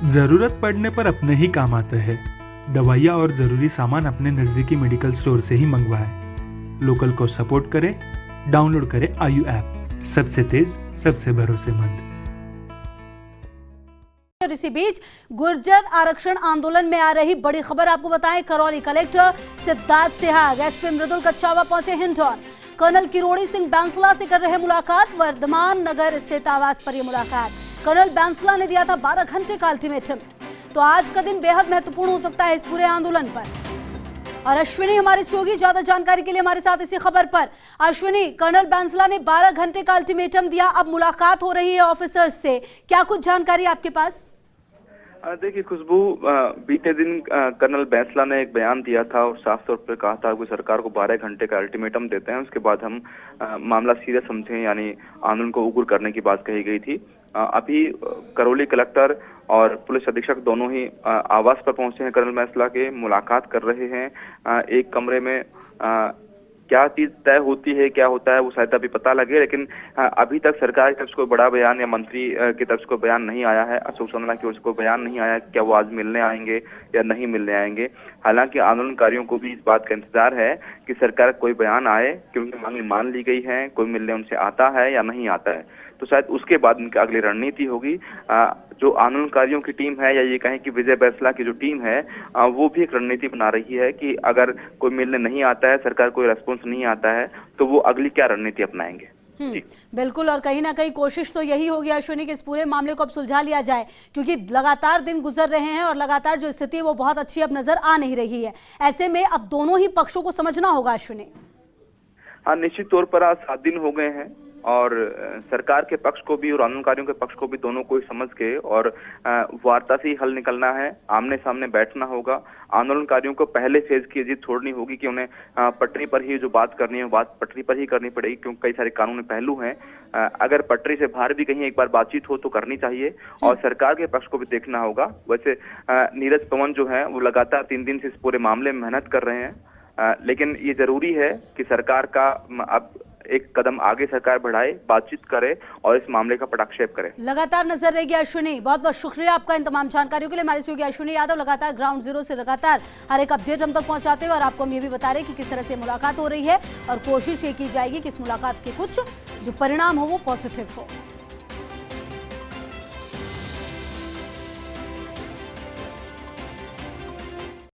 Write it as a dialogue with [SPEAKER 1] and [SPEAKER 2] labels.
[SPEAKER 1] जरूरत पड़ने पर अपने ही काम आते हैं। दवाइयाँ और जरूरी सामान अपने नजदीकी मेडिकल स्टोर से ही मंगवाएं। लोकल को सपोर्ट करें। डाउनलोड करें आयु ऐप, सबसे तेज सबसे भरोसेमंद।
[SPEAKER 2] और इसी बीच गुर्जर आरक्षण आंदोलन में आ रही बड़ी खबर आपको बताएं। करौली कलेक्टर सिद्धार्थ सिहाग एसपी मृदुल कच्छावा पहुंचे हिंडौन। कर्नल किरोड़ी सिंह बैंसला से कर रहे मुलाकात। वर्धमान नगर स्थित आवास पर यह मुलाकात। कर्नल बैंसला ने दिया था 12 घंटे का अल्टीमेटम। तो आज का दिन बेहद महत्वपूर्ण हो सकता है इस पूरे आंदोलन पर। और अश्विनी हमारे सहयोगी ज्यादा जानकारी के लिए हमारे साथ इसी खबर पर। अश्विनी, कर्नल बैंसला ने 12 घंटे का अल्टीमेटम दिया, अब मुलाकात हो रही है ऑफिसर्स से, क्या कुछ जानकारी आपके पास?
[SPEAKER 3] देखिए खुशबू, बीते दिन कर्नल बैंसला ने एक बयान दिया था और साफ तौर पर कहा था कि सरकार को 12 घंटे का अल्टीमेटम देते हैं, उसके बाद हम मामला सीरियस समझें, यानी आंदोलन को उग्र करने की बात कही गई थी। अभी करौली कलेक्टर और पुलिस अधीक्षक दोनों ही आवास पर पहुंचे हैं कर्नल बैंसला के, मुलाकात कर रहे हैं। एक कमरे में क्या चीज तय होती है, क्या होता है, वो शायद अभी पता लगे, लेकिन अभी तक सरकार की तरफ से कोई बड़ा बयान या मंत्री की तरफ से कोई बयान नहीं आया है। अशोक चंद्रा की ओर से कोई बयान नहीं आया क्या वो आज मिलने आएंगे या नहीं मिलने आएंगे। हालांकि आंदोलनकारियों को भी इस बात का इंतजार है कि सरकार का कोई बयान आए कि उनकी मांग मान ली गई है, कोई मिलने उनसे आता है या नहीं आता है, तो शायद उसके बाद उनकी अगली रणनीति होगी। जो आंदोलनकारियों की टीम है, या ये कहें कि विजय बैंसला की जो टीम है, वो भी एक रणनीति बना रही है कि अगर कोई मिलने नहीं आता है, सरकार कोई रेस्पॉन्स नहीं आता है, तो वो अगली क्या रणनीति अपनाएंगे।
[SPEAKER 2] बिल्कुल, और कहीं ना कहीं कोशिश तो यही होगी अश्विनी कि इस पूरे मामले को अब सुलझा लिया जाए, क्योंकि लगातार दिन गुजर रहे हैं और लगातार जो स्थिति है वो बहुत अच्छी अब नजर आ नहीं रही है। ऐसे में अब दोनों ही पक्षों को समझना होगा अश्विनी।
[SPEAKER 3] हाँ, निश्चित तौर पर आज 7 दिन हो गए हैं और सरकार के पक्ष को भी और आंदोलनकारियों के पक्ष को भी, दोनों को समझ के और वार्ता से ही हल निकलना है। आमने सामने बैठना होगा। आंदोलनकारियों को पहले फेज की जिद छोड़नी होगी कि उन्हें पटरी पर ही जो बात करनी है बात पटरी पर ही करनी पड़ेगी, क्योंकि कई सारे कानूनी पहलू हैं। अगर पटरी से बाहर भी कहीं एक बार बातचीत हो तो करनी चाहिए और सरकार के पक्ष को भी देखना होगा। वैसे नीरज पवन जो है वो लगातार 3 दिन से इस पूरे मामले में मेहनत कर रहे हैं, लेकिन ये जरूरी है कि सरकार का अब एक कदम आगे सरकार बढ़ाए, बातचीत करे और इस मामले का पटाक्षेप करे।
[SPEAKER 2] लगातार नजर रहेगी अश्विनी। बहुत बहुत शुक्रिया आपका इन तमाम जानकारियों के लिए। हमारे सहयोगी अश्विनी यादव लगातार ग्राउंड जीरो से लगातार हर एक अपडेट हम तक पहुंचाते हैं और आपको हम ये भी बता रहे हैं कि किस तरह से मुलाकात हो रही है और कोशिश ये की जाएगी कि इस मुलाकात के कुछ जो परिणाम हो वो पॉजिटिव हो।